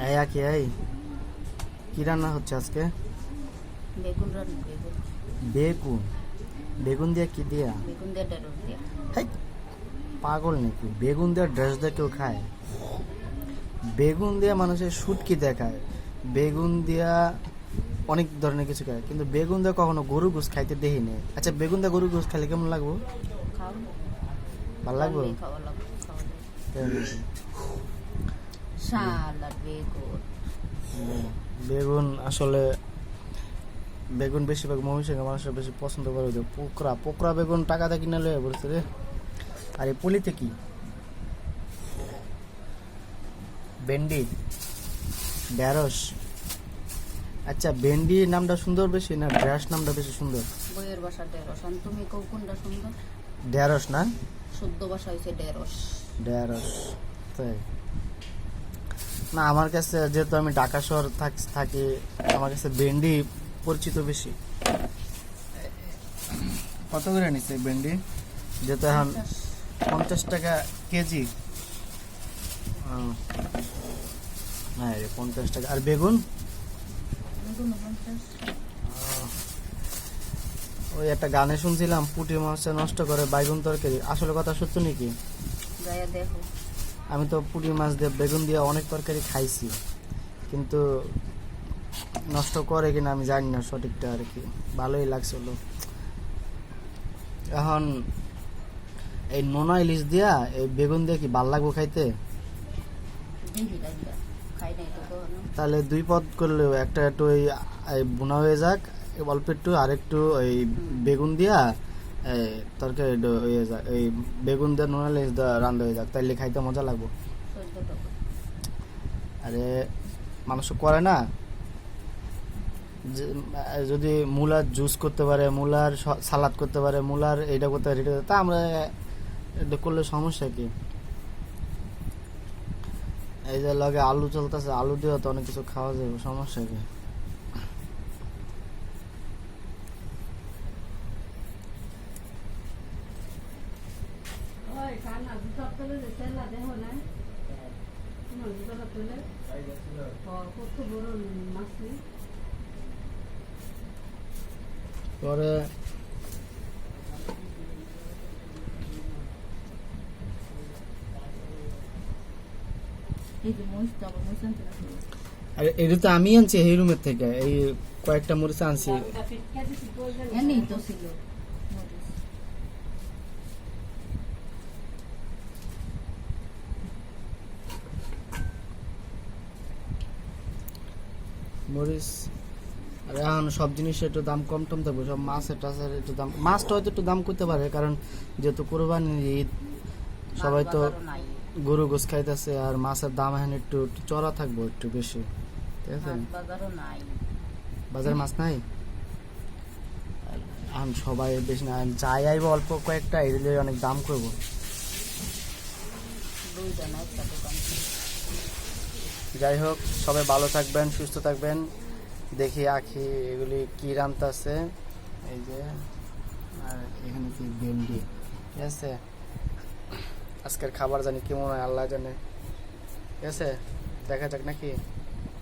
এই আকি এই কি রান্না হচ্ছে আজকে? বেগুন রান্না। বেগুন বেগুন বেগুন দিয়ে কি দিয়া? বেগুন দিয়ে ঢেঁড়স দিয়ে। হেই, পাগল নাকি? বেগুন দিয়ে ড্রেস দিয়ে কেউ খায়? বেগুন দিয়ে মানুষের শুটকি দেখায়, বেগুন দিয়া অনেক ধরনের কিছু খায়, কিন্তু বেগুন দিয়ে কখনো গরু গোস খাইতে দেখিনি। আচ্ছা, বেগুন দিয়ে গরু গোস খাইলে কেমন লাগবো? খাও, ভালো লাগবে? খাওয়া লাগবে, খাওয়া লাগবে। তাই নাকি? শাল আর বেগুন। বেগুন আসলে বেগুন বেশিরভাগ মহিষের মানুষের বেশি পছন্দ করে। ওই যে পোকরা পোকরা বেগুন টাকা দিয়ে কিনে লয়ে বলছে রে। আর এই পলিতে কি? ভেন্ডি, ঢেঁড়স। আচ্ছা, ভেন্ডি নামটা সুন্দর বেশি না ঢেঁড়স নামটা বেশি সুন্দর? বইয়ের বাসা ঢেঁড়স। আর তুমি কোনটা সুন্দর? ঢেঁড়স না? শুদ্ধ ভাষা হয়েছে ঢেঁড়স। ঢেঁড়স। তাই না, আমার কাছে যেহেতু আমি ঢাকা শহর থাকি, আমার কাছে ভেন্ডি পরিচিত বেশি। কত করে নিচ্ছে ভেন্ডি? যেহেতু এখন 50 টাকা কেজি। হ্যাঁ, 50 টাকা। আর বেগুন? বেগুন 50। ওই একটা গানে শুনছিলাম, পুঁটি মাছ নষ্ট করে বাইগুন তরকারি। আসলে কথা সত্য নাকি? যাইয়া দেখো। আমি তো পুঁটি মাছ দিয়ে বেগুন দিয়ে অনেক তরকারি খাইছি, কিন্তু নষ্ট করে কিনা আমি জানি না সঠিকটা আর কি। ভালোই লাগছিল। এখন এই নোনা ইলিশ দিয়া এই বেগুন দিয়ে কি ভাল লাগবো খাইতে? দেখি রাইন্দা খাই নাই তো কখনো। তাহলে দুই পদ করলেও একটা একটু ওই বোনা হয়ে যাক অল্প একটু, আর একটু ওই বেগুন দিয়া তরকারি হয়ে যাক, এই বেগুন দিয়ে নোনা ইলিশ দেওয়া রান্না হয়ে যাক, তাইলে খাইতে মজা লাগবো। 14 টাকা। আরে মানুষ করে না যদি মূলার জুস করতে পারে, মূলার সালাদ করতে পারে, মূলার এটা করতে পারে, এটা তা আমরা এটা করলে সমস্যা কি? এই যে লগে আলু চলতেছে, আলু দিয়ে তো অনেক কিছু খাওয়া যাবে, সমস্যা কি? পরে এই যে মরিচটা আবার মরিচ আনতে লাগবে। আরে এটা তো আমি আনছি এই রুমের থেকে, এই কয়েকটা মরিচ আনছি। এমনি তো ছিল মরিচ। মরিচ। আর এখন সব জিনিসের একটু দাম কম টম থাকবে, সব মাছের টাছের একটু দাম, মাছটা হয়তো একটু দাম করতে পারে, কারণ যেহেতু কোরবানির ঈদ, সবাই তো বাজারও নাই। গরু গোস খাইতেছে, আর মাছের দাম এখন একটু চড়া থাকবো একটু বেশি, ঠিক আছে? মাছ বাজারও নাই। বাজারে মাছ নাই এখন, সবাই বেশি না, যাই আইব অল্প কয়েকটা এগুলো অনেক দাম করবো। দুইটা না, একটা দোকান। যাই হোক, সবাই ভালো থাকবেন, সুস্থ থাকবেন। দেখি আখি এগুলি কি রান্তা আছে। এই যে, আর এখানে কি ভেন্ডি, ঠিক আছে? আজকের খাবার জানি কেমন হয় আল্লাহ জানে, ঠিক আছে? দেখা যাক নাকি।